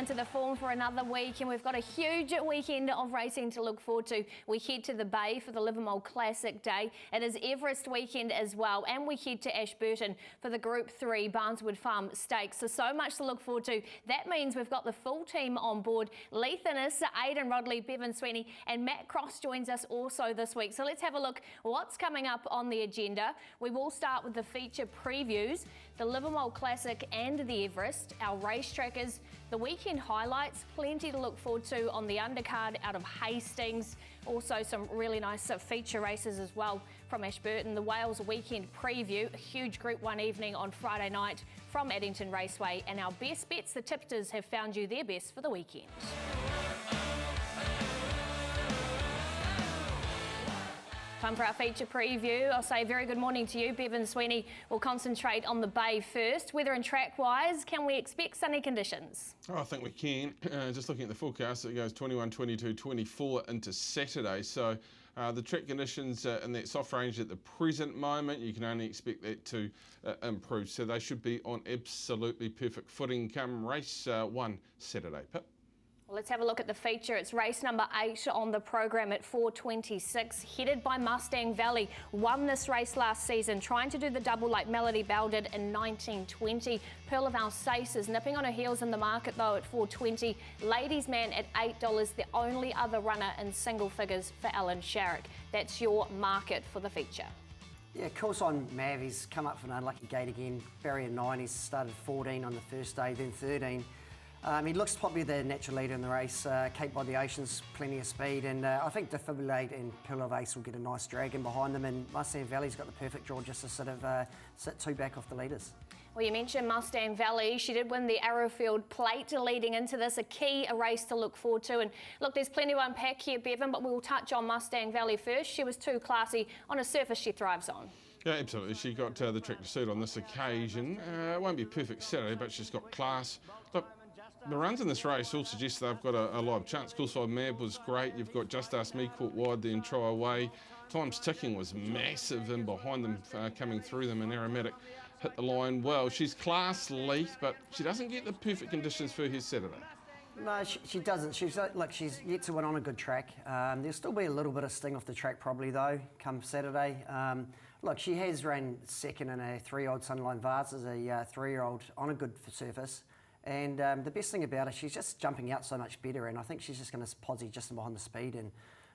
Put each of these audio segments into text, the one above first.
into the form for another week, and we've got a huge weekend of racing to look forward to. We head to the Bay for the Livermore Classic Day. It is Everest weekend as well, and we head to Ashburton for the Group 3 Barneswood Farm Stakes. So much to look forward to. That means we've got the full team on board. Leith Innes, Aidan Rodley, Bevan Sweeney and Matt Cross joins us also this week. So let's have a look what's coming up on the agenda. We will start with the feature previews, the Livermore Classic and the Everest, our racetrackers, the weekend highlights, plenty to look forward to on the undercard out of Hastings. Also some really nice feature races as well from Ashburton. The Wales weekend preview, a huge Group 1 evening on Friday night from Addington Raceway. And our best bets, the tipsters have found you their best for the weekend. Time for our feature preview. I'll say very good morning to you, Bevan Sweeney. We'll concentrate on the Bay first. Weather and track-wise, can we expect sunny conditions? Oh, I think we can. Just looking at the forecast, it goes 21, 22, 24 into Saturday. So the track conditions in that soft range at the present moment, you can only expect that to improve. So they should be on absolutely perfect footing come race 1 Saturday. Pip. Well, let's have a look at the feature. It's race number 8 on the program at 4:26, headed by Mustang Valley. Won this race last season, trying to do the double like Melody Bell did in 1920. Pearl of Alsace is nipping on her heels in the market though at 4:20. Ladies Man at $8, the only other runner in single figures for Alan Sharrock. That's your market for the feature. Yeah, course on Mav, he's come up for an unlucky gate again. Barrier 9, he's started 14 on the first day, then 13. He looks probably the natural leader in the race. Cape by the Ocean's plenty of speed, and I think Defibrillate and Pearl of Ace will get a nice drag in behind them, and Mustang Valley's got the perfect draw just to sort of sit 2 back off the leaders. Well, you mentioned Mustang Valley. She did win the Arrowfield Plate leading into this, a race to look forward to. And look, there's plenty to unpack here, Bevan, but we'll touch on Mustang Valley first. She was too classy on a surface she thrives on. Yeah, absolutely. She got the track to suit on this occasion. It won't be a perfect Saturday, but she's got class. Look, the runs in this race all suggest they've got a live chance. Coolside Mab was great. You've got Just Ask Me caught wide, then Try Away. Times Ticking was massive in behind them, coming through them, and Aromatic hit the line well. She's class, Leith, but she doesn't get the perfect conditions for her Saturday. No, she doesn't. She's yet to win on a good track. There'll still be a little bit of sting off the track probably though, come Saturday. Look, she has ran second in a 3-year-old Sunline Vase as a 3-year-old on a good surface. And the best thing about her, she's just jumping out so much better, and I think she's just going to posse just behind the speed, and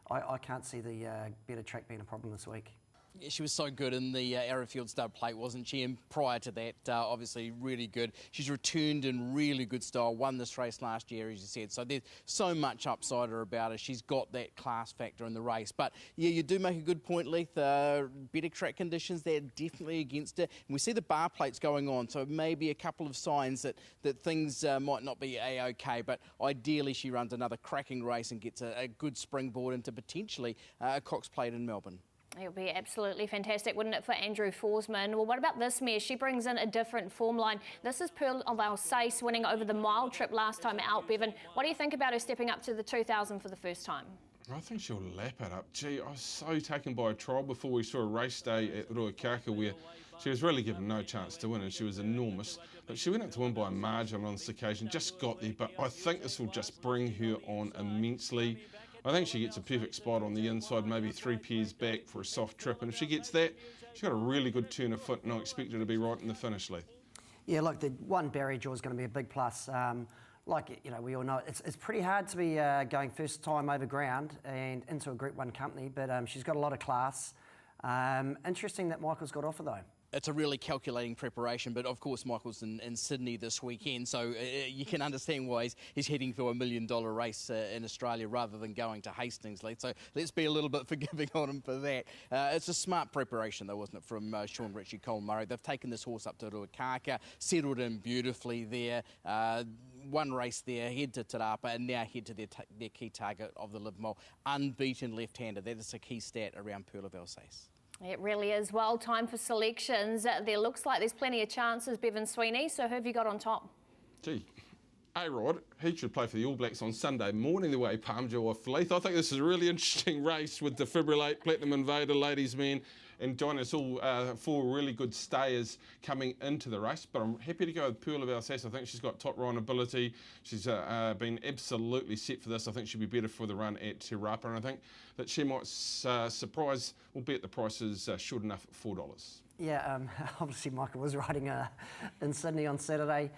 I can't see the better track being a problem this week. Yeah, she was so good in the Arrowfield Stud Plate, wasn't she? And prior to that, obviously really good. She's returned in really good style, won this race last year, as you said. So there's so much upside her about her. She's got that class factor in the race. But yeah, you do make a good point, Leith. Better track conditions, they're definitely against it. And we see the bar plates going on, so maybe a couple of signs that things might not be A-OK. But ideally, she runs another cracking race and gets a good springboard into potentially a Cox Plate in Melbourne. It would be absolutely fantastic, wouldn't it, for Andrew Forsman? Well, what about this mare? She brings in a different form line. This is Pearl of Alsace winning over the mile trip last time out, Bevan. What do you think about her stepping up to the 2000 for the first time? I think she'll lap it up. Gee, I was so taken by a trial before we saw a race day at Ruakaka where she was really given no chance to win, and she was enormous. But she went up to win by a margin on this occasion, just got there. But I think this will just bring her on immensely. I think she gets a perfect spot on the inside, maybe 3 pairs back for a soft trip. And if she gets that, she's got a really good turn of foot, and I expect her to be right in the finish, Leith. Yeah, look, the one barrier draw is going to be a big plus. Like, you know, we all know, it's pretty hard to be going first time over ground and into a Group 1 company, but she's got a lot of class. Interesting that Michael's got off her, though. It's a really calculating preparation, but of course Michael's in Sydney this weekend, so you can understand why he's heading for $1 million race in Australia rather than going to Hastings, Leith. So let's be a little bit forgiving on him for that. It's a smart preparation though, wasn't it, from Sean Ritchie, Cole Murray. They've taken this horse up to Ruakaka, settled in beautifully there. One race there, head to Te Rapa, and now head to their key target of the Livermore. Unbeaten left-hander. That is a key stat around Pearl of Alsace. It really is. Well, time for selections. There looks like there's plenty of chances, Bevan Sweeney. So who have you got on top? Gee, A-Rod, he should play for the All Blacks on Sunday morning the way Palmjo off Leith. I think this is a really interesting race with Defibrillate, Platinum Invader, Ladies Man and Dinosaur, 4 really good stayers coming into the race. But I'm happy to go with Pearl of Alsace. I think she's got top run ability. She's been absolutely set for this. I think she'll be better for the run at Te Rapa, and I think that she might surprise, albeit the price is short enough at $4. Yeah, obviously Michael was riding in Sydney on Saturday.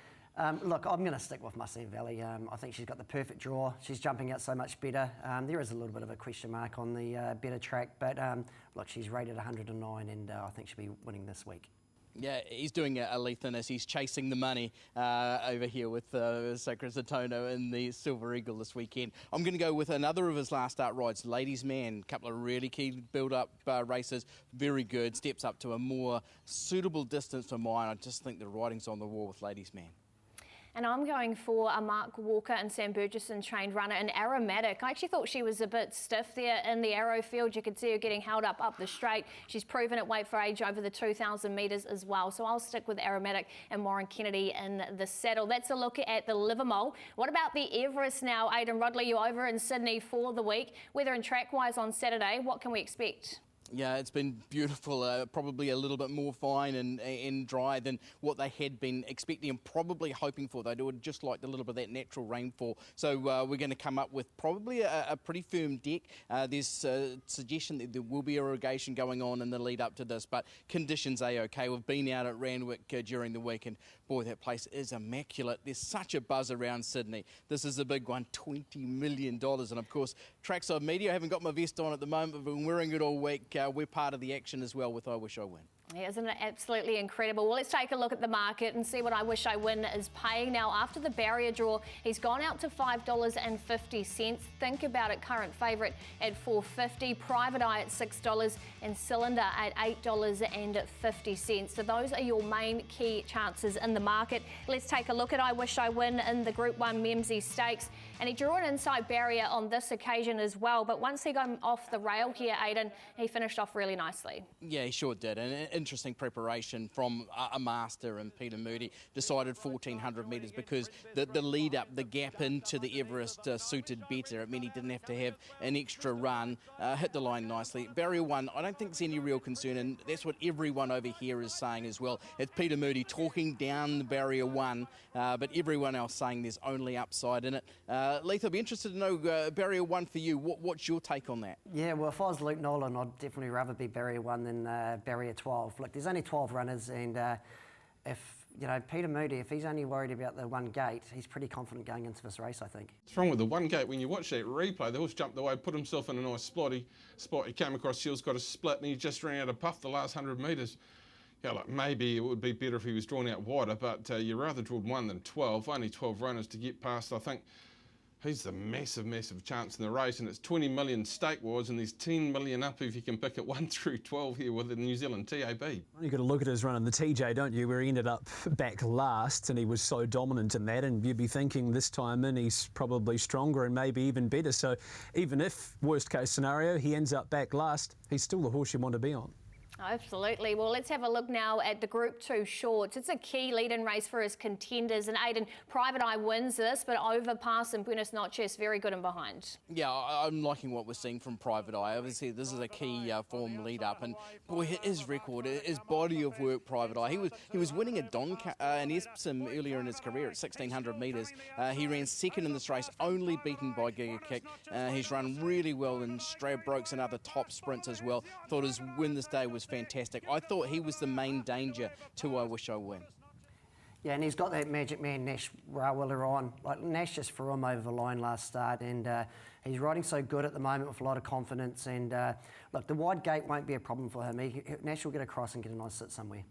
Look, I'm going to stick with Mustang Valley. I think she's got the perfect draw. She's jumping out so much better. There is a little bit of a question mark on the better track, but look, she's rated 109 and I think she'll be winning this week. Yeah, he's doing a Leith in us. He's chasing the money over here with Sacred Satono in the Silver Eagle this weekend. I'm going to go with another of his last start rides, Ladies Man. A couple of really key build-up races. Very good. Steps up to a more suitable distance for mine. I just think the riding's on the wall with Ladies Man. And I'm going for a Mark Walker and Sam Burgesson trained runner, an Aromatic. I actually thought she was a bit stiff there in the arrow field. You could see her getting held up the straight. She's proven at weight for age over the 2,000 metres as well. So I'll stick with Aromatic and Warren Kennedy in the saddle. That's a look at the Livermore. What about the Everest now? Aidan Rodley, you're over in Sydney for the week. Weather and track-wise on Saturday, what can we expect? Yeah, it's been beautiful, probably a little bit more fine and dry than what they had been expecting and probably hoping for. They would just like a little bit of that natural rainfall. So we're going to come up with probably a pretty firm deck. There's a suggestion that there will be irrigation going on in the lead up to this, but conditions are okay. We've been out at Randwick during the week and boy, that place is immaculate. There's such a buzz around Sydney. This is a big one, $20 million. And of course, Trackside Media, I haven't got my vest on at the moment, but I've been wearing it all week. We're part of the action as well with I Wish I Win. Yeah, isn't it absolutely incredible? Well, let's take a look at the market and see what I Wish I Win is paying now. After the barrier draw, he's gone out to $5.50. Think about it, current favourite at $4.50, Private Eye at $6 and Cylinder at $8.50. So those are your main key chances in the market. Let's take a look at I Wish I Win in the Group 1 Memsey Stakes. And he drew an inside barrier on this occasion as well. But once he got off the rail here, Aidan, he finished off really nicely. Yeah, he sure did. And interesting preparation from a master and Peter Moody. Decided 1,400 metres because the lead up, the gap into the Everest suited better. It meant he didn't have to have an extra run. Hit the line nicely. Barrier 1, I don't think there's any real concern, and that's what everyone over here is saying as well. It's Peter Moody talking down the Barrier 1, but everyone else saying there's only upside in it. Leith, I'll be interested to know Barrier 1 for you. What's your take on that? Yeah, well, if I was Luke Nolan, I'd definitely rather be Barrier 1 than Barrier 12. Look, there's only 12 runners, and if, you know, Peter Moody, if he's only worried about the one gate, he's pretty confident going into this race, I think. What's wrong with the one gate? When you watch that replay, the horse jumped away, put himself in a nice spot. He came across Shields, got a split, and he just ran out of puff the last 100 metres. Yeah, like maybe it would be better if he was drawn out wider, but you rather draw 1 than 12. Only 12 runners to get past, I think. He's the massive chance in the race, and it's 20 million stake-wise, and there's 10 million up if you can pick it 1 through 12 here with the New Zealand TAB. You've got to look at his run in the TJ, don't you, where he ended up back last, and he was so dominant in that, and you'd be thinking this time in he's probably stronger and maybe even better. So even if, worst case scenario, he ends up back last, he's still the horse you want to be on. Absolutely. Well, let's have a look now at the Group 2 Shorts. It's a key lead-in race for his contenders, and Aidan, Private Eye wins this, but Overpass and Buenos Noches very good and behind. Yeah, I'm liking what we're seeing from Private Eye. Obviously, this is a key form lead-up, and boy, his record, his body of work, Private Eye. He was winning an Epsom earlier in his career at 1,600 metres. He ran second in this race, only beaten by Giga Kick. He's run really well in Stradbrokes and other top sprints as well. Thought his win this day was fantastic. I thought he was the main danger to I Wish I Win. Yeah, and he's got that magic man Nash Rawiller on. Like, Nash just threw him over the line last start, and he's riding so good at the moment with a lot of confidence. And look, the wide gate won't be a problem for him. Nash will get across and get a nice sit somewhere.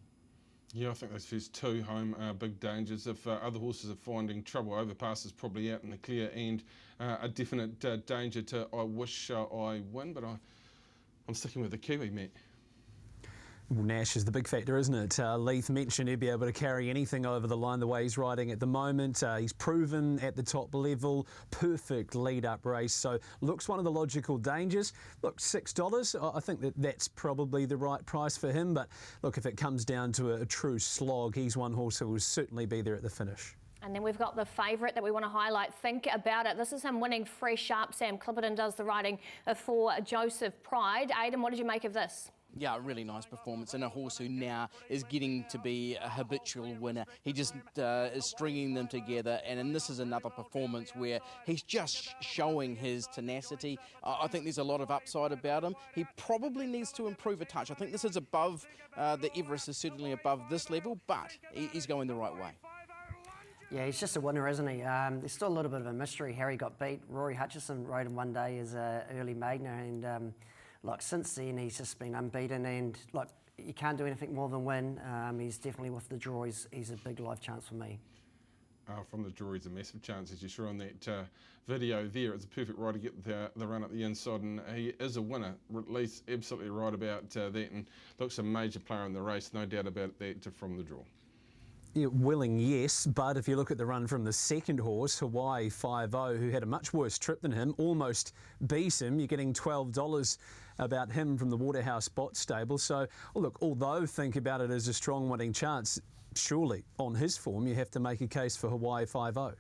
Yeah, I think those first 2 home are big dangers. If other horses are finding trouble, Overpass is probably out in the clear and a definite danger to I Wish I Win, but I'm sticking with the Kiwi, Matt. Well, Nash is the big factor, isn't it? Leith mentioned he'd be able to carry anything over the line the way he's riding at the moment. He's proven at the top level, perfect lead-up race, so looks one of the logical dangers. Look, $6, I think that's probably the right price for him, but look, if it comes down to a true slog, he's one horse who will certainly be there at the finish. And then we've got the favourite that we want to highlight. Think About It. This is him winning fresh up. Sam Clipperton does the riding for Joseph Pride. Aidan, what did you make of this? Yeah, a really nice performance, and a horse who now is getting to be a habitual winner. He just is stringing them together, and this is another performance where he's just showing his tenacity. I think there's a lot of upside about him. He probably needs to improve a touch. I think this is above, the Everest is certainly above this level, but he's going the right way. Yeah, he's just a winner, isn't he? There's still a little bit of a mystery. Harry got beat. Rory Hutchison rode him one day as an early maidner, and like since then he's just been unbeaten, and like you can't do anything more than win. He's definitely with the draw. He's a big live chance for me. From the draw, he's a massive chance, as you saw on that video there. It's a perfect ride to get the run at the inside, and he is a winner. Leith's absolutely right about that, and looks a major player in the race, no doubt about that, from the draw. Yeah, willing, yes, but if you look at the run from the second horse, Hawaii 5-0, who had a much worse trip than him, almost beat him. You're getting $12 about him from the Waterhouse Bot stable. So, look, although Think About It is a strong winning chance, surely on his form you have to make a case for Hawaii 5-0.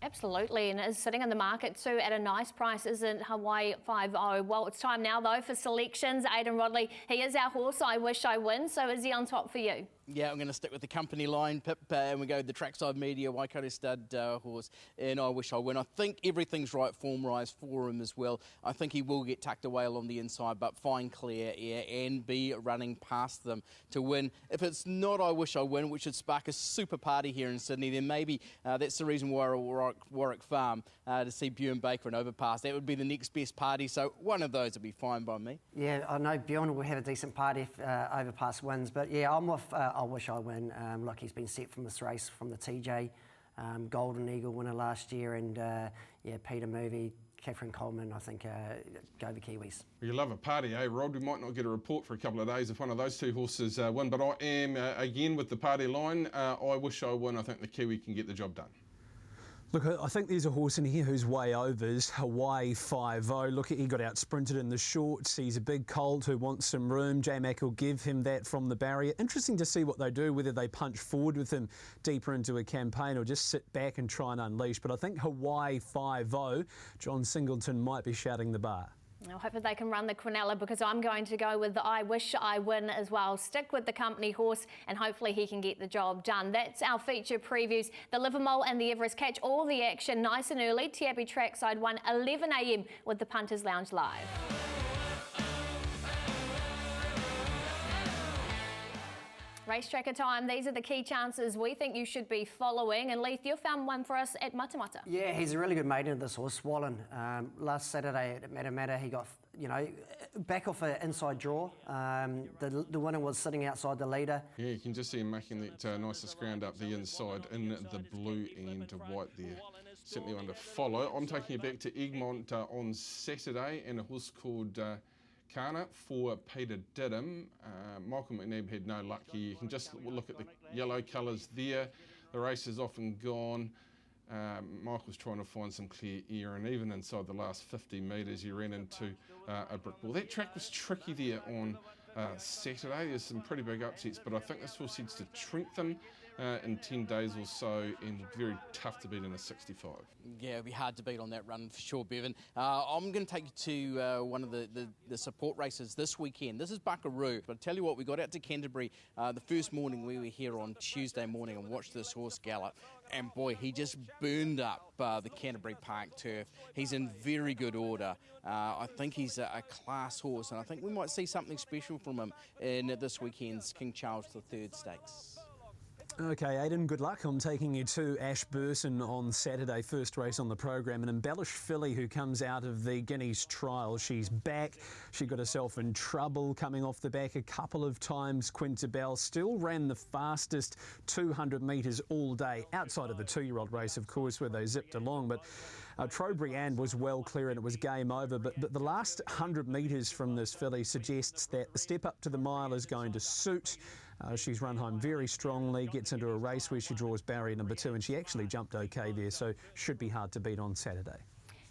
Absolutely, and is sitting in the market too at a nice price, isn't Hawaii 5-0? Well, it's time now though for selections. Aidan Rodley, he is our horse, I Wish I Win, so is he on top for you? Yeah, I'm going to stick with the company line, Pip, and we go the Trackside Media Waikato stud horse, and I Wish I Win. I think everything's right form-wise for him as well. I think he will get tucked away along the inside, but find clear air and be running past them to win. If it's not I Wish I Win, which would spark a super party here in Sydney, then maybe that's the reason why Warwick Farm to see Bjorn Baker and Overpass. That would be the next best party, so one of those would be fine by me. Yeah, I know Bjorn will have a decent party if Overpass wins, but yeah, I'm with I Wish I Win. Look, he's been set from this race from the TJ, Golden Eagle winner last year, and yeah, Peter Movie, Catherine Coleman, I think go the Kiwis. Well, you love a party, eh, Rod? We might not get a report for a couple of days if one of those two horses win, but I am, again, with the party line. I Wish I Win. I think the Kiwi can get the job done. Look, I think there's a horse in here who's way overs, Hawaii 5-0. Look, he got out sprinted in the shorts. He's a big colt who wants some room. J-Mac will give him that from the barrier. Interesting to see what they do, whether they punch forward with him deeper into a campaign or just sit back and try and unleash. But I think Hawaii 5-0, John Singleton might be shouting the bar. I hope that they can run the Quinella, because I'm going to go with the I Wish I Win as well. Stick with the company horse and hopefully he can get the job done. That's our feature previews. The Livermore and the Everest. Catch all the action nice and early. TAB Trackside 1, 11 a.m. with the Punters Lounge Live. Race tracker time. These are the key chances we think you should be following. And Leith, you found one for us at Matamata. Yeah, he's a really good maiden, this horse, Swollen. Last Saturday at Matamata, he got, you know, back off an inside draw. The winner was sitting outside the leader. Yeah, you can just see him making that nicest ground up the inside in the blue and white there. Certainly one to follow. I'm taking you back to Egmont on Saturday, and a horse called Kana for Peter Diddham. Michael McNabb had no luck here. You can just look at the yellow colours there. The race is often gone. Michael's trying to find some clear air, and even inside the last 50 metres he ran into a brick wall. That track was tricky there on Saturday. There's some pretty big upsets, but I think this horse heads to Trentham in 10 days or so, and very tough to beat in a 65. Yeah, it'll be hard to beat on that run for sure, Bevan. I'm going to take you to one of the support races this weekend. This is Buckaroo. But I tell you what, we got out to Canterbury the first morning. We were here on Tuesday morning and watched this horse gallop. And boy, he just burned up the Canterbury Park turf. He's in very good order. I think he's a class horse, and I think we might see something special from him in this weekend's King Charles III Stakes. Okay, Aidan, good luck. I'm taking you to Ashburton on Saturday, first race on the program. An embellished filly who comes out of the Guineas trial. She's back. She got herself in trouble coming off the back a couple of times. Quintabelle still ran the fastest 200 metres all day, outside of the 2-year-old race, of course, where they zipped along. But Trobriand was well clear and it was game over. But the last 100 metres from this filly suggests that the step up to the mile is going to suit. She's run home very strongly, gets into a race where she draws barrier number 2, and she actually jumped okay there, so should be hard to beat on Saturday.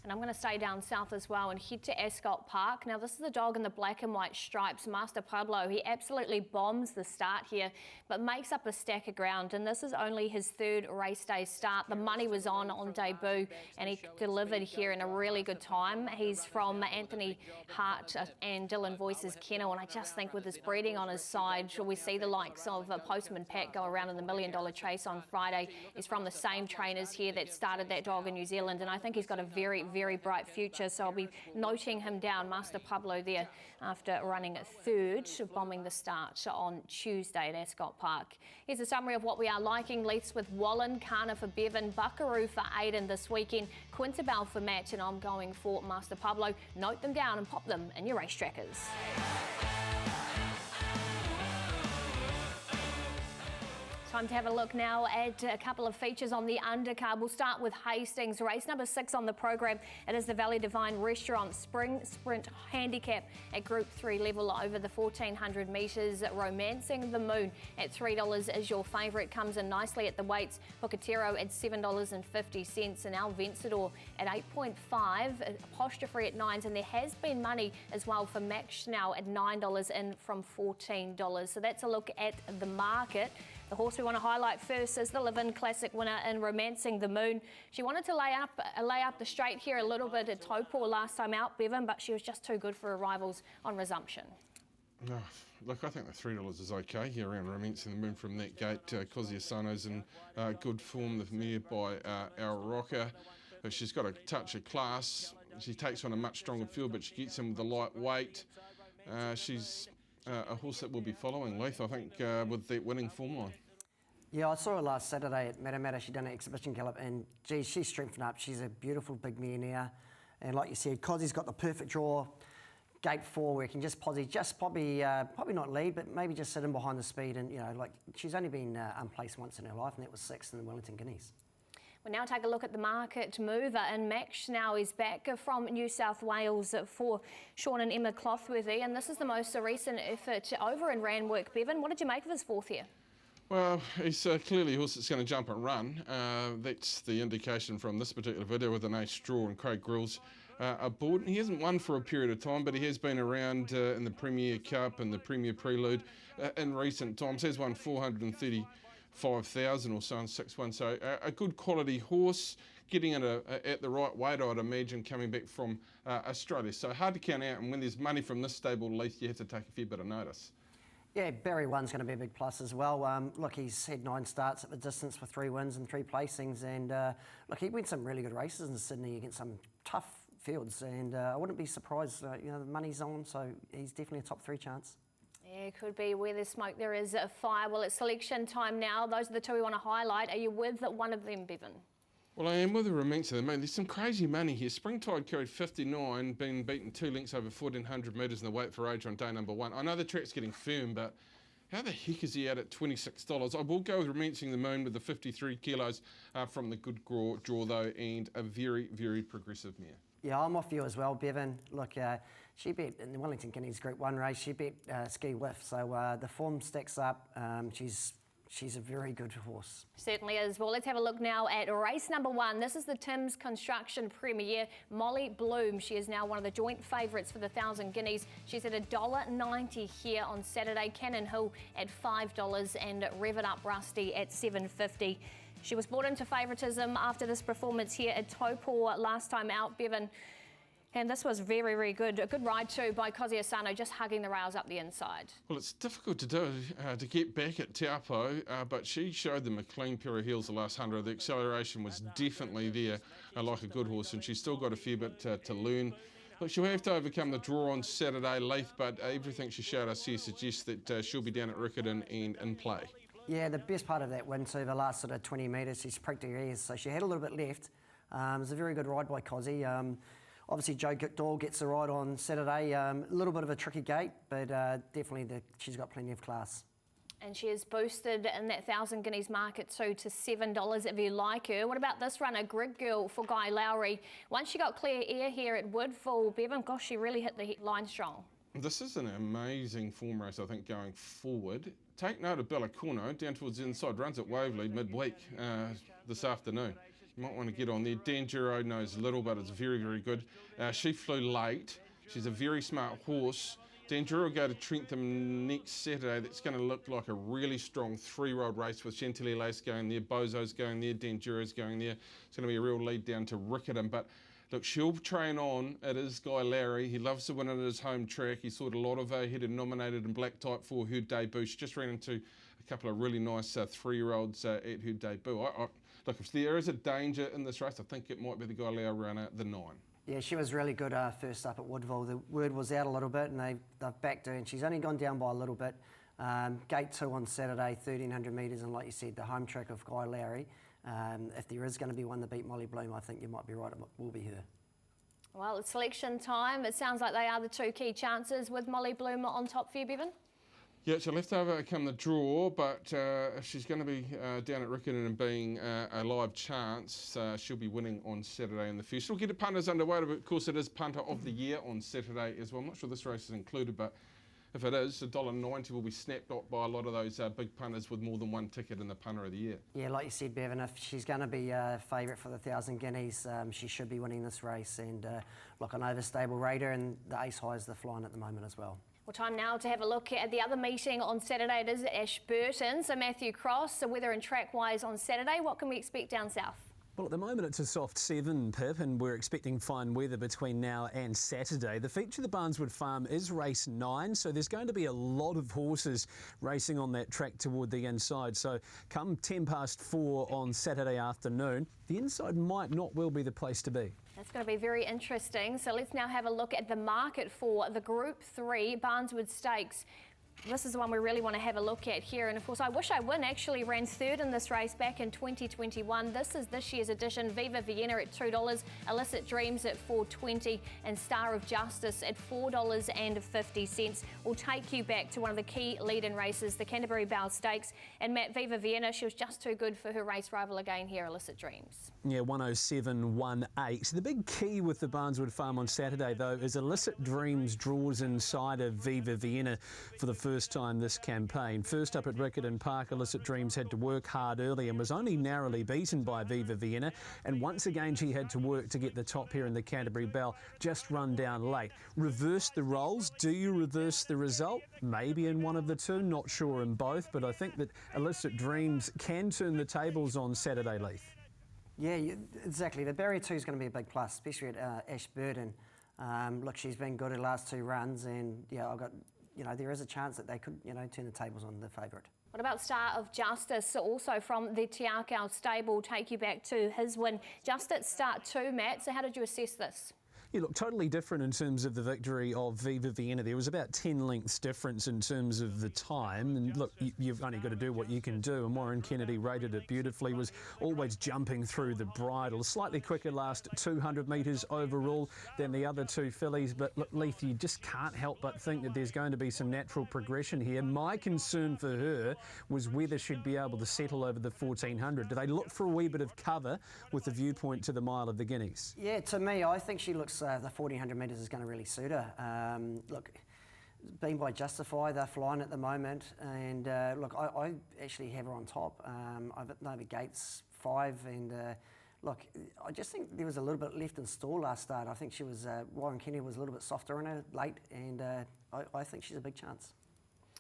And I'm going to stay down south as well and head to Ascot Park. Now, this is the dog in the black and white stripes, Master Pablo. He absolutely bombs the start here, but makes up a stack of ground. And this is only his third race day start. The money was on debut, and he delivered here in a really good time. He's from Anthony Hart and Dylan Voice's kennel, and I just think with his breeding on his side, shall we see the likes of Postman Pat go around in the $1 Million Chase on Friday. He's from the same trainers here that started that dog in New Zealand, and I think he's got a very, very bright future, so I'll be noting him down, Master Pablo there, after running third, bombing the start on Tuesday at Ascot Park. Here's a summary of what we are liking. Leiths with Wallen, Kana for Bevan, Buckaroo for Aiden this weekend, Quintabel for Matt, and I'm going for Master Pablo. Note them down and pop them in your race trackers. Time to have a look now at a couple of features on the undercard. We'll start with Hastings, race number 6 on the program. It is the Valley Divine Restaurant Spring Sprint Handicap at Group 3 level over the 1400 metres. Romancing the Moon at $3 is your favourite. Comes in nicely at the weights. Pocatero at $7.50 and Al Vencedor at 8.5. Apostrophe at 9s, and there has been money as well for Max Schnell at $9 in from $14. So that's a look at the market. The horse we want to highlight first is the Live-In Classic winner in Romancing the Moon. She wanted to lay up the straight here a little bit at Taupo last time out, Bevan, but she was just too good for her rivals on resumption. Oh, look, I think the $3 is okay here around Romancing the Moon from that gate. Cosiasano's in good form, the mare by our rocker. She's got a touch of class. She takes on a much stronger field, but she gets in with the light weight. She's a horse that we'll be following, Leith, I think, with that winning form line. Yeah, I saw her last Saturday at Matamata. She done an exhibition gallop, and geez, she's strengthened up. She's a beautiful big mare now, and like you said, Cozzy's got the perfect draw, gate 4, where he can just probably not lead, but maybe just sit in behind the speed, and like she's only been unplaced once in her life, and that was 6th in the Wellington Guineas. We'll now take a look at the market mover, and Max now is back from New South Wales for Sean and Emma Clothworthy, and this is the most recent effort over in Randwick. Bevan, what did you make of his fourth here? Well, he's clearly a horse that's going to jump and run. That's the indication from this particular video with an Ace Straw and Craig Grills aboard. He hasn't won for a period of time, but he has been around in the Premier Cup and the Premier Prelude in recent times. He has won 435,000 or so in 6-1. So a good quality horse, getting it at the right weight, I'd imagine, coming back from Australia. So hard to count out, and when there's money from this stable, at least you have to take a fair bit of notice. Yeah, Barry 1's going to be a big plus as well. Look, he's had 9 starts at the distance with 3 wins and 3 placings, and look, he went some really good races in Sydney against some tough fields, and I wouldn't be surprised. The money's on, so he's definitely a top 3 chance. Yeah, it could be where there's smoke, there is a fire. Well, it's selection time now. Those are the 2 we want to highlight. Are you with one of them, Bevan? Well, I am with the Romancing the Moon. There's some crazy money here. Springtide carried 59, been beaten 2 lengths over 1,400 metres in the weight for age on day number 1. I know the track's getting firm, but how the heck is he out at $26? I will go with Romancing the Moon with the 53 kilos from the good draw though, and a very, very progressive mare. Yeah, I'm off you as well, Bevan. Look, she bet in the Wellington Guineas Group 1 race, she bet Ski Whiff, so the form stacks up. She's a very good horse. Certainly is. Well, let's have a look now at race number 1. This is the Tim's Construction Premier, Molly Bloom. She is now one of the joint favourites for the 1,000 guineas. She's at $1.90 here on Saturday. Cannon Hill at $5 and Rev It Up Rusty at $7.50. She was brought into favouritism after this performance here at Taupo last time out, Bevan. And this was very, very good. A good ride too by Cosiasano, just hugging the rails up the inside. Well, it's difficult to do, to get back at Taupo, but she showed them a clean pair of heels the last 100. The acceleration was definitely there, like a good horse, and she's still got a fair bit to learn. Look, she'll have to overcome the draw on Saturday, Leith, but everything she showed us here suggests that she'll be down at Riccarton and in play. Yeah, the best part of that win too, the last sort of 20 metres, she's pricked her ears, so she had a little bit left. It was a very good ride by Cozzy. Obviously, Joe Doyle gets the ride on Saturday. A little bit of a tricky gate, but definitely she's got plenty of class. And she is boosted in that 1,000 guineas market too to $7 if you like her. What about this runner, Grig Girl for Guy Lowry? Once she got clear air here at Woodfall, Bevan, gosh, she really hit the line strong. This is an amazing form race, I think, going forward. Take note of Bella Corno down towards the inside, runs at Waverley midweek this afternoon. You might want to get on there. Danjuro knows little, but it's very, very good. She flew late. She's a very smart horse. Danjuro will go to Trentham next Saturday. That's going to look like a really strong 3-year-old race with Chantilly Lace going there, Bozo's going there, Danjuro's going there. It's going to be a real lead down to Riccarton. But look, she'll train on. It is Guy Larry. He loves to win at his home track. He sawed a lot of her. He had nominated in black type for her debut. She just ran into a couple of really nice 3-year-olds at her debut. Look, if there is a danger in this race, I think it might be the Guy Larry runner, the 9. Yeah, she was really good first up at Woodville. The word was out a little bit and they've backed her, and she's only gone down by a little bit. Gate 2 on Saturday, 1,300 metres, and like you said, the home track of Guy Larry. If there is going to be one to beat Molly Bloom, I think you might be right, it will be her. Well, it's selection time. It sounds like they are the 2 key chances with Molly Bloom on top for you, Bevan. Yeah, she'll have to overcome the draw, but if she's going to be down at Riccarton and being a live chance, she'll be winning on Saturday in the first. We'll get a punters underway, but of course it is Punter of the Year on Saturday as well. I'm not sure this race is included, but if it is, $1.90 will be snapped up by a lot of those big punters with more than one ticket in the Punter of the Year. Yeah, like you said, Bevan, if she's going to be a favourite for the 1,000 guineas, she should be winning this race. And look, an overstable raider, and the ace high is the flying at the moment as well. Well, time now to have a look at the other meeting on Saturday. It is at Ashburton. So Matthew Cross, so weather and track-wise on Saturday, what can we expect down south? Well, at the moment it's a soft 7, Pip, and we're expecting fine weather between now and Saturday. The feature of the Barneswood Farm is race 9, so there's going to be a lot of horses racing on that track toward the inside. So come 4:10 on Saturday afternoon, the inside might not well be the place to be. That's going to be very interesting. So let's now have a look at the market for the Group 3 Barneswood Stakes. This is the one we really want to have a look at here. And of course, I Wish I Win actually ran 3rd in this race back in 2021. This is this year's edition. Viva Vienna at $2, Illicit Dreams at $4.20, and Star of Justice at $4.50. We'll take you back to one of the key lead-in races, the Canterbury Bell Stakes. And Matt, Viva Vienna, she was just too good for her race rival again here, Illicit Dreams. Yeah, 107.18. The big key with the Barneswood Farm on Saturday, though, is Illicit Dreams draws inside of Viva Vienna for the first time this campaign. First up at Riccarton Park, Illicit Dreams had to work hard early and was only narrowly beaten by Viva Vienna. And once again, she had to work to get the top here in the Canterbury Bell, just run down late. Reverse the roles. Do you reverse the result? Maybe in one of the two, not sure in both, but I think that Illicit Dreams can turn the tables on Saturday, Leith. Yeah, exactly. The barrier 2 is going to be a big plus, especially at Ashburton. Look, she's been good her last 2 runs, and yeah, I've got, there is a chance that they could, turn the tables on the favourite. What about Star of Justice, also from the Te Akau stable, take you back to his win just at start 2, Matt. So how did you assess this? Yeah, look, totally different in terms of the victory of Viva Vienna. There was about 10 lengths difference in terms of the time. And look, you've only got to do what you can do. And Warren Kennedy rated it beautifully, was always jumping through the bridle. Slightly quicker last 200 metres overall than the other 2 fillies. But look, Leith, you just can't help but think that there's going to be some natural progression here. My concern for her was whether she'd be able to settle over the 1400. Do they look for a wee bit of cover with the viewpoint to the Mile of the Guineas? Yeah, to me, I think she looks the 1400 metres is going to really suit her. Look, being by Justify, they're flying at the moment, and look, I actually have her on top. I've over Gates 5, and look, I just think there was a little bit left in stall last start. I think she was Warren Kennedy was a little bit softer in her late, and I think she's a big chance.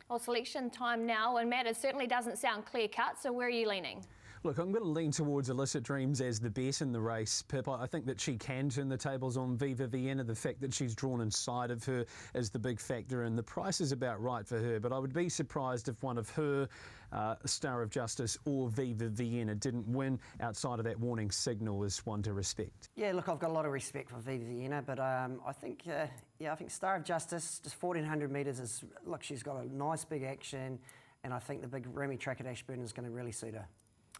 Well, selection time now, and Matt, it certainly doesn't sound clear cut. So where are you leaning? Look, I'm going to lean towards Illicit Dreams as the bet in the race, Pip. I think that she can turn the tables on Viva Vienna. The fact that she's drawn inside of her is the big factor, and the price is about right for her. But I would be surprised if one of her, Star of Justice or Viva Vienna, didn't win outside of that warning signal is one to respect. Yeah, look, I've got a lot of respect for Viva Vienna, but I think, I think Star of Justice, just 1400 metres is, look, she's got a nice big action, and I think the big roomy track at Ashburton is going to really suit her.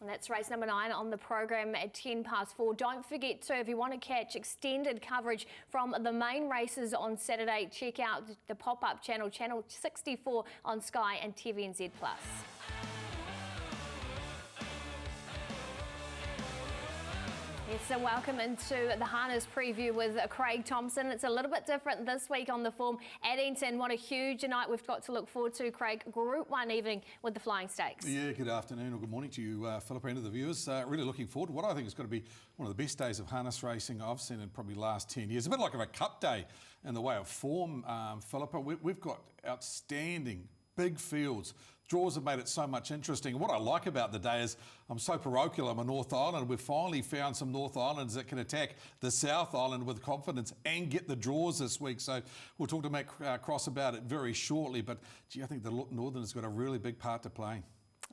And that's race number 9 on the program at 4:10. Don't forget to, if you want to catch extended coverage from the main races on Saturday, check out the pop-up channel, channel 64 on Sky and TVNZ+. Yes, so welcome into the harness preview with Craig Thompson. It's a little bit different this week on the form. Addington, what a huge night we've got to look forward to, Craig. Group 1 evening with the Flying Stakes. Yeah, good afternoon or good morning to you, Philippa, and to the viewers. Really looking forward to what I think is going to be one of the best days of harness racing I've seen in probably the last 10 years. A bit like a cup day in the way of form, Philippa. We've got outstanding big fields. Draws have made it so much interesting. What I like about the day is I'm so parochial. I'm a North Island. We've finally found some North Islanders that can attack the South Island with confidence and get the draws this week. So we'll talk to Matt Cross about it very shortly. But, gee, I think the Northerners got a really big part to play.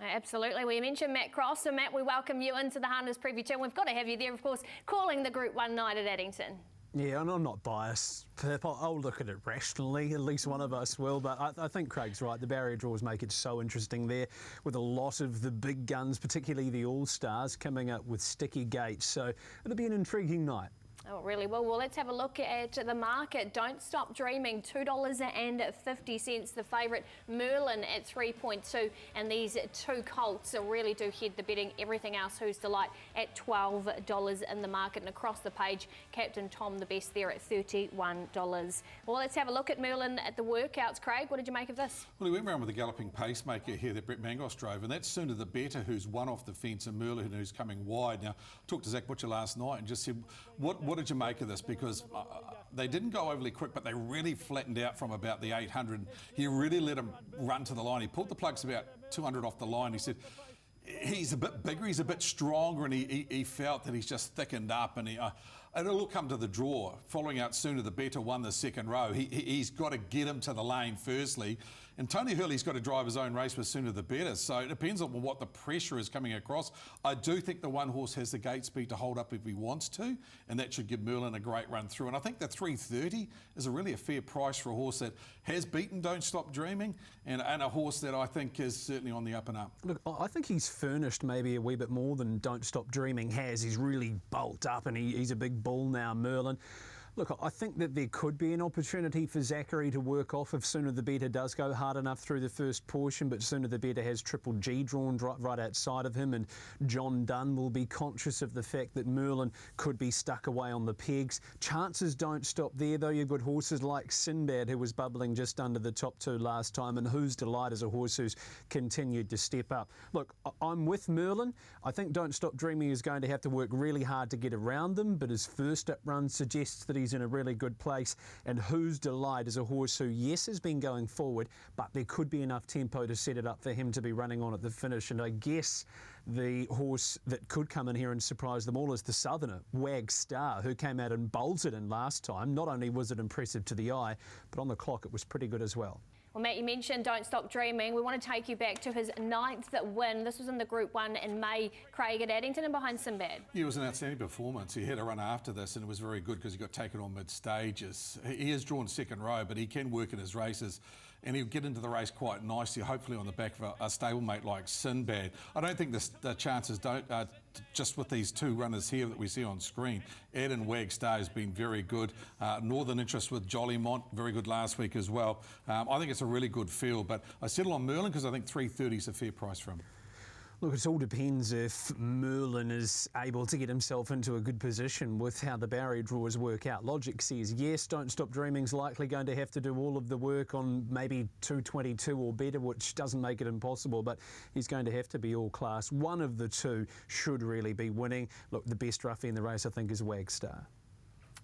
Absolutely. We mentioned Matt Cross. So, Matt, we welcome you into the harness preview too. And we've got to have you there, of course, calling the Group 1 night at Addington. Yeah, and I'm not biased, Pip. I'll look at it rationally, at least one of us will, but I think Craig's right. The barrier draws make it so interesting there with a lot of the big guns, particularly the All-Stars, coming up with sticky gates, so it'll be an intriguing night. Oh, really? Well, let's have a look at the market. Don't Stop Dreaming, $2.50. The favourite, Merlin, at 3.2. And these two colts really do head the betting. Everything else, Who's Delight, at $12 in the market. And across the page, Captain Tom, the best there at $31. Well, let's have a look at Merlin at the workouts. Craig, what did you make of this? Well, he went round with the galloping pacemaker here that Brett Mangos drove, and that's Sooner the Better, who's one off the fence, and Merlin, who's coming wide. Now, I talked to Zach Butcher last night and just said, what did you make of this? Because they didn't go overly quick, but they really flattened out from about the 800. He really let him run to the line. He pulled the plugs about 200 off the line. He said he's a bit bigger, he's a bit stronger, and he felt that he's just thickened up. And it'll all come to the draw. Following out Sooner the Better won the second row. He's got to get him to the lane firstly. And Tony Hurley's got to drive his own race with Sooner the Better. So it depends on what the pressure is coming across. I do think the one horse has the gate speed to hold up if he wants to, and that should give Merlin a great run through. And I think the 330 is really a fair price for a horse that has beaten Don't Stop Dreaming, and a horse that I think is certainly on the up and up. Look, I think he's furnished maybe a wee bit more than Don't Stop Dreaming has. He's really bulked up and he's a big bull now, Merlin. Look, I think that there could be an opportunity for Zachary to work off if Sooner the Better does go hard enough through the first portion, but Sooner the Better has Triple G drawn right outside of him, and John Dunn will be conscious of the fact that Merlin could be stuck away on the pegs. Chances don't stop there, though. You've got horses like Sinbad, who was bubbling just under the top two last time, and Who's Delight is a horse who's continued to step up. Look, I'm with Merlin. I think Don't Stop Dreaming is going to have to work really hard to get around them, but his first up run suggests that he's in a really good place, and Who's Delight is a horse who, yes, has been going forward, but there could be enough tempo to set it up for him to be running on at the finish. And I guess the horse that could come in here and surprise them all is the Southerner, Wag Star, who came out and bolted in last time. Not only was it impressive to the eye, but on the clock it was pretty good as well. Well, Matt, you mentioned Don't Stop Dreaming. We want to take you back to his 9th win. This was in the Group 1 in May, Craig, at Addington and behind Sinbad. Yeah, it was an outstanding performance. He had a run after this, and it was very good because he got taken on mid-stages. He has drawn second row, but he can work in his races, and he'll get into the race quite nicely, hopefully on the back of a stablemate like Sinbad. I don't think the chances don't, just with these two runners here that we see on screen. Ed and Wag Star has been very good. Northern Interest with Jollymont, very good last week as well. I think it's a really good field, but I settle on Merlin because I think 330 is a fair price for him. Look, it all depends if Merlin is able to get himself into a good position with how the barrier draws work out. Logic says, yes, Don't Stop Dreaming's likely going to have to do all of the work on maybe 222 or better, which doesn't make it impossible, but he's going to have to be all class. One of the two should really be winning. Look, the best roughie in the race, I think, is Wag Star.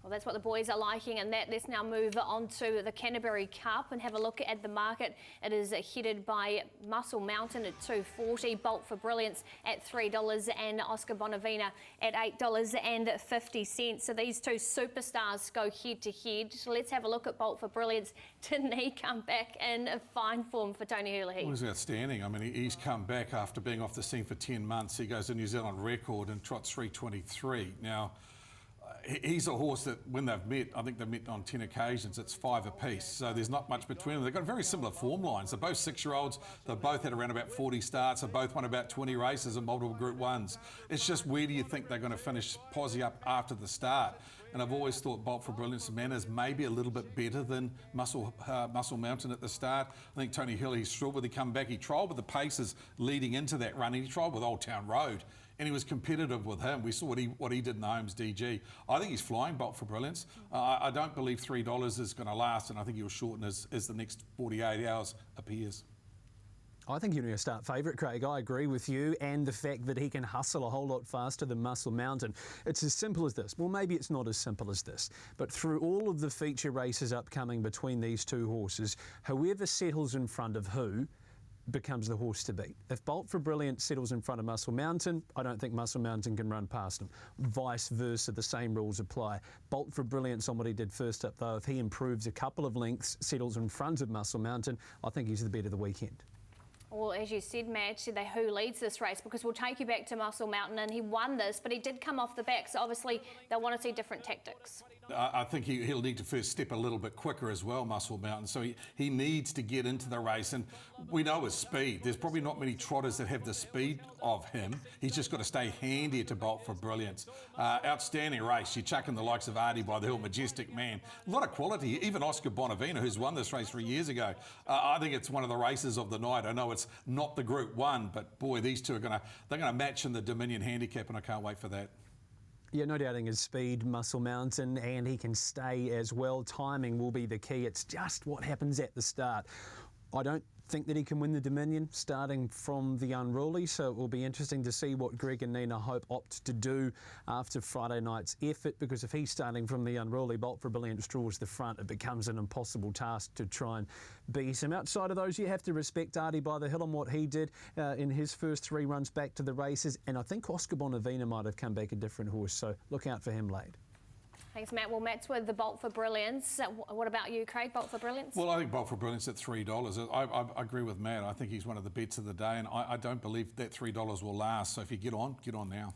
Well, that's what the boys are liking, and let's now move on to the Canterbury Cup and have a look at the market. It is headed by Muscle Mountain at $2.40, Bolt for Brilliance at $3, and Oscar Bonavina at $8.50. So these two superstars go head to head. So let's have a look at Bolt for Brilliance. Didn't he come back in a fine form for Tony Hurley? Well, he's outstanding. I mean, he's come back after being off the scene for 10 months. He goes to New Zealand record and trots 3:23. Now, he's a horse that when they've met, I think they've met on 10 occasions, it's 5 apiece. So there's not much between them. They've got very similar form lines. They're both 6-year-olds. They've both had around about 40 starts. They've both won about 20 races and multiple Group 1s. It's just where do you think they're going to finish posse up after the start? and I've always thought Bolt for Brilliance and Manners maybe a little bit better than Muscle Mountain at the start. I think Tony Hill, he's struggled with the comeback. He trialled with the paces leading into that run, and he trialled with Old Town Road, and he was competitive with him. We saw what he did in the Holmes DG. I think he's flying Bolt for Brilliance. I don't believe $3 is going to last, and I think he'll shorten as the next 48 hours appears. I think you're going to start favourite, Craig. I agree with you, and the fact that he can hustle a whole lot faster than Muscle Mountain. It's as simple as this. Well, maybe it's not as simple as this, but through all of the feature races upcoming between these two horses, whoever settles in front of who becomes the horse to beat. If Bolt for Brilliance settles in front of Muscle Mountain, I don't think Muscle Mountain can run past him. Vice versa, the same rules apply. Bolt for Brilliance on what he did first up, though, if he improves a couple of lengths, settles in front of Muscle Mountain, I think he's the bet of the weekend. Well, as you said, Matt, who leads this race? Because we'll take you back to Muscle Mountain, and he won this, but he did come off the back, so obviously they'll want to see different tactics. I think he'll need to first step a little bit quicker as well, Muscle Mountain. So he needs to get into the race, and we know his speed. There's probably not many trotters that have the speed of him. He's just got to stay handy to Bolt for Brilliance. Outstanding race. You're chucking the likes of Artie by the Hill, Majestic Man. A lot of quality. Even Oscar Bonavena, who's won this race 3 years ago. I think it's one of the races of the night. I know it's not the Group 1, but boy, these two they're going to match in the Dominion Handicap, and I can't wait for that. Yeah, no doubting his speed, Muscle Mountain, and he can stay as well. Timing will be the key. It's just what happens at the start. I don't think that he can win the Dominion starting from the unruly, so it will be interesting to see what Greg and Nina Hope opt to do after Friday night's effort, because if he's starting from the unruly, Bolt for Brilliance draws the front, it becomes an impossible task to try and beat him. Outside of those, you have to respect Artie by the Hill and what he did in his first 3 runs back to the races, and I think Oscar Bonavena might have come back a different horse, so look out for him late. Thanks, Matt. Well, Matt's with the Bolt for Brilliance. What about you, Craig? Bolt for Brilliance? Well, I think Bolt for Brilliance at $3. I agree with Matt. I think he's one of the bets of the day, and I don't believe that $3 will last. So if you get on now.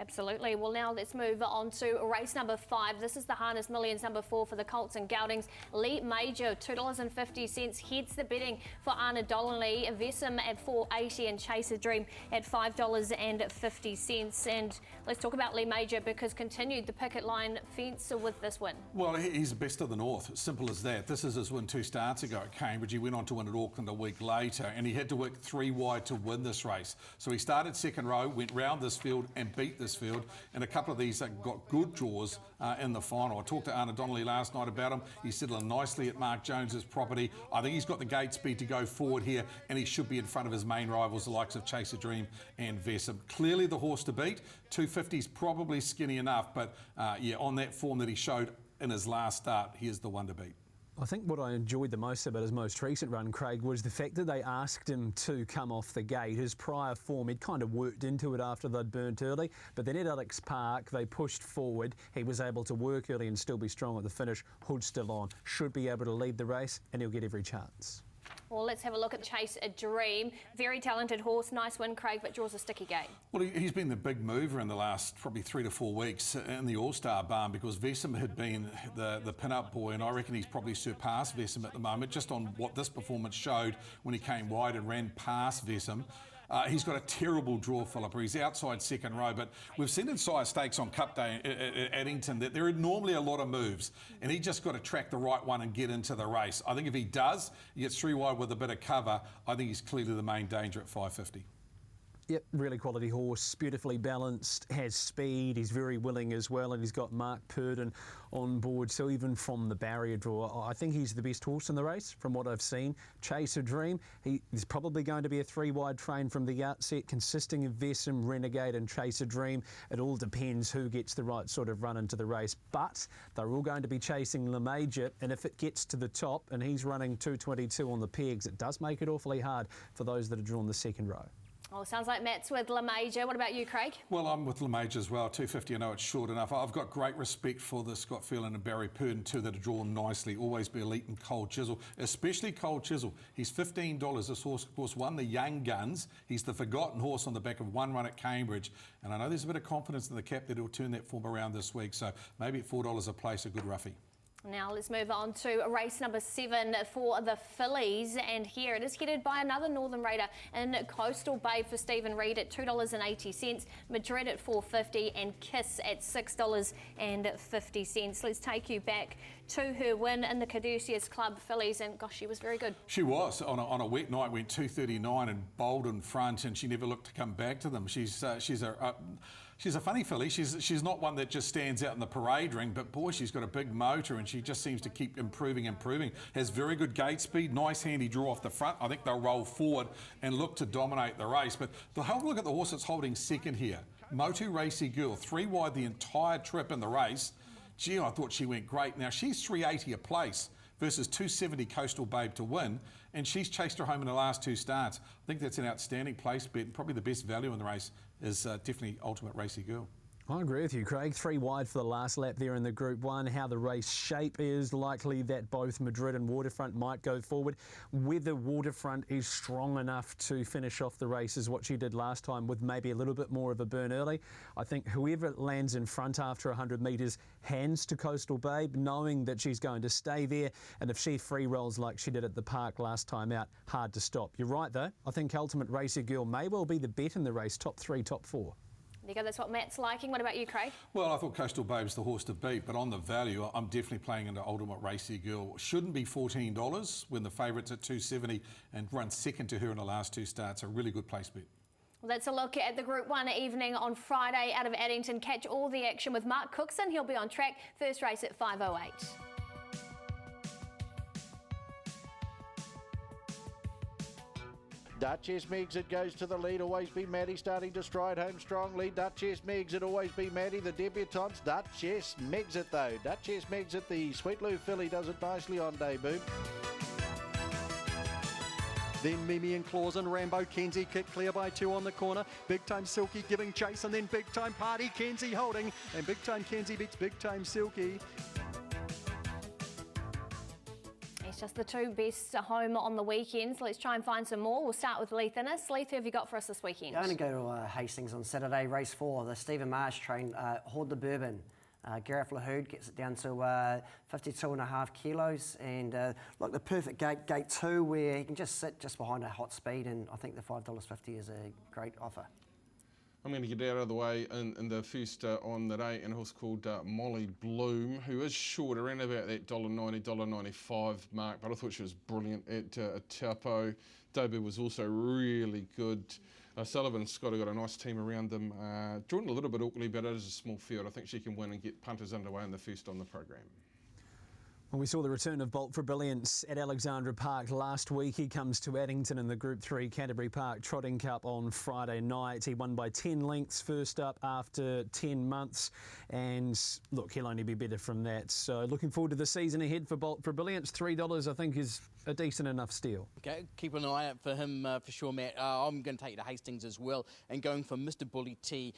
Absolutely. Well, now let's move on to race number 5. This is the Harness Millions number 4 for the Colts and Geldings. Lee Major, $2.50 heads the betting for Anna Donnelly. Vesum at $4.80 and Chase a Dream at $5.50. And let's talk about Lee Major, because continued the picket line fence with this win. Well, he's the best of the North. Simple as that. This is his win 2 starts ago at Cambridge. He went on to win at Auckland a week later, and he had to work 3 wide to win this race. So he started second row, went round this field and beat this field, and a couple of these got good draws in the final. I talked to Anna Donnelly last night about him. He's settling nicely at Mark Jones's property. I think he's got the gate speed to go forward here, and he should be in front of his main rivals, the likes of Chase a Dream and Vesum. Clearly the horse to beat. 250's probably skinny enough, but yeah, on that form that he showed in his last start, he is the one to beat. I think what I enjoyed the most about his most recent run, Craig, was the fact that they asked him to come off the gate. His prior form, he'd kind of worked into it after they'd burnt early, but then at Alex Park, they pushed forward. He was able to work early and still be strong at the finish. Hood still on. Should be able to lead the race, and he'll get every chance. Well, let's have a look at Chase a Dream. Very talented horse, nice win, Craig, but draws a sticky gate. Well, he's been the big mover in the last probably 3 to 4 weeks in the All-Star barn, because Vesum had been the pin-up boy, and I reckon he's probably surpassed Vesum at the moment, just on what this performance showed when he came wide and ran past Vesum. He's got a terrible draw, Philippa. He's outside second row, but we've seen in sire stakes on Cup Day at Addington that there are normally a lot of moves, and he just got to track the right one and get into the race. I think if he does, he gets 3 wide with a bit of cover, I think he's clearly the main danger at $5.50. Yep, really quality horse, beautifully balanced, has speed, he's very willing as well, and he's got Mark Purdon on board, so even from the barrier draw, I think he's the best horse in the race from what I've seen. Chase a Dream, he's probably going to be a 3-wide train from the outset, consisting of Vesum, Renegade and Chase a Dream. It all depends who gets the right sort of run into the race, but they're all going to be chasing Le Major, and if it gets to the top and he's running 222 on the pegs, it does make it awfully hard for those that are drawn the second row. Oh, sounds like Matt's with Le Major. What about you, Craig? Well, I'm with Le Major as well. 250, I know it's short enough. I've got great respect for the Scott Phelan and Barry Purdon too, that are drawn nicely. Always be elite and Cold Chisel, especially Cold Chisel. He's $15. This horse, of course, won the Young Guns. He's the forgotten horse on the back of 1 run at Cambridge. And I know there's a bit of confidence in the cap that he'll turn that form around this week. So maybe at $4 a place, a good roughie. Now let's move on to race number 7 for the fillies, and here it is headed by another Northern Raider in Coastal Bay for Stephen Reid at $2.80, Madrid at $4.50 and Kiss at $6.50. Let's take you back to her win in the Caduceus Club fillies, and gosh, she was very good. She was. On a wet night, went 2.39 and bowled in front, and she never looked to come back to them. She's a funny filly. She's not one that just stands out in the parade ring, but boy, she's got a big motor and she just seems to keep improving. Has very good gate speed, nice handy draw off the front. I think they'll roll forward and look to dominate the race. But have a look at the horse that's holding second here. Motu Racy Girl, 3 wide the entire trip in the race. Gee, I thought she went great. Now, she's 380 a place versus 270 Coastal Babe to win, and she's chased her home in the last 2 starts. I think that's an outstanding place bet, and probably the best value in the race is definitely Ultimate Racy Girl. I agree with you, Craig. 3 wide for the last lap there in the Group 1. How the race shape is, likely that both Madrid and Waterfront might go forward. Whether Waterfront is strong enough to finish off the race is what she did last time, with maybe a little bit more of a burn early. I think whoever lands in front after 100 metres hands to Coastal Babe, knowing that she's going to stay there, and if she free rolls like she did at the park last time out, hard to stop. You're right though, I think Ultimate Racy Girl may well be the bet in the race, top 3, top 4. There you go, that's what Matt's liking. What about you, Craig? Well, I thought Coastal Babe's the horse to beat, but on the value, I'm definitely playing into Ultimate Racy Girl. Shouldn't be $14 when the favourite's at $2.70 and runs second to her in the last 2 starts. A really good place bet. Well, that's a look at the Group 1 evening on Friday out of Addington. Catch all the action with Mark Cookson. He'll be on track. First race at 5:08. Duchess Megs, it goes to the lead, Always Be Maddie starting to stride home strongly. Duchess Megs, it Always Be Maddie, the debutantes. Duchess Megs it though. Duchess Megs it, the Sweet Lou filly does it nicely on debut. Then Mimi and Claus and Rambo. Kenzie kicked clear by 2 on the corner. Big Time Silky giving chase, and then Big Time Party. Kenzie holding, and Big Time Kenzie beats Big Time Silky. It's just the 2 best home on the weekends. Let's try and find some more. We'll start with Leith Innes. Leith, who have you got for us this weekend? Going to go to Hastings on Saturday, race 4. The Stephen Marsh train, Hoard the Bourbon. Gareth Lahoud gets it down to 52.5 kilos, and look, the perfect gate 2 where he can just sit just behind a hot speed, and I think the $5.50 is a great offer. I'm going to get out of the way in the first on the day, and a horse called Molly Bloom, who is short around about that $1.90, $1.95 mark, but I thought she was brilliant at Taupo. Debut was also really good. Sullivan and Scott have got a nice team around them. Drawn a little bit awkwardly, but it is a small field. I think she can win and get punters underway in the first on the program. Well, we saw the return of Bolt for Brilliance at Alexandra Park last week. He comes to Addington in the Group 3 Canterbury Park Trotting Cup on Friday night. He won by 10 lengths first up after 10 months. And look, he'll only be better from that. So looking forward to the season ahead for Bolt for Brilliance. $3 I think is a decent enough steal. Okay, keep an eye out for him for sure, Matt. I'm going to take you to Hastings as well, and going for Mr. Bully T.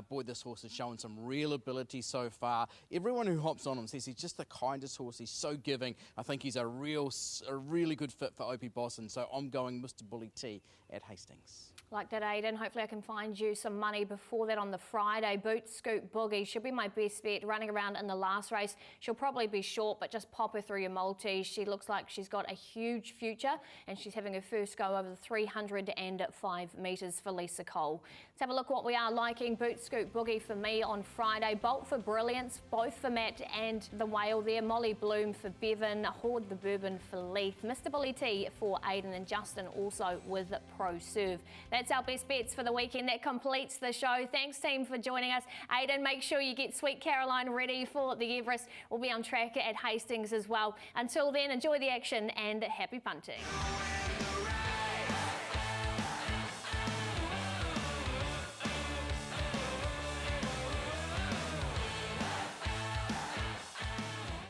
Boy, this horse has shown some real ability so far. Everyone who hops on him says he's just the kindest horse. He's so giving. I think he's a really good fit for Opie Bosson. So I'm going Mr. Bully T at Hastings. Like that, Aidan. Hopefully I can find you some money before that on the Friday. Boot Scoop Boogie should be my best bet. Running around in the last race. She'll probably be short, but just pop her through your multi. She looks like she's got a huge future, and she's having her first go over the 305 metres for Lisa Cole. Let's have a look what we are liking. Boot Scoop Boogie for me on Friday. Bolt for Brilliance, both for Matt and the whale there. Molly Bloom for Bevan. Hoard the Bourbon for Leith. Mr. Bully T for Aidan, and Justin also with Pro Serve. That's our best bets for the weekend. That completes the show. Thanks, team, for joining us. Aidan, make sure you get Sweet Caroline ready for the Everest. We'll be on track at Hastings as well. Until then, enjoy the action and happy punting.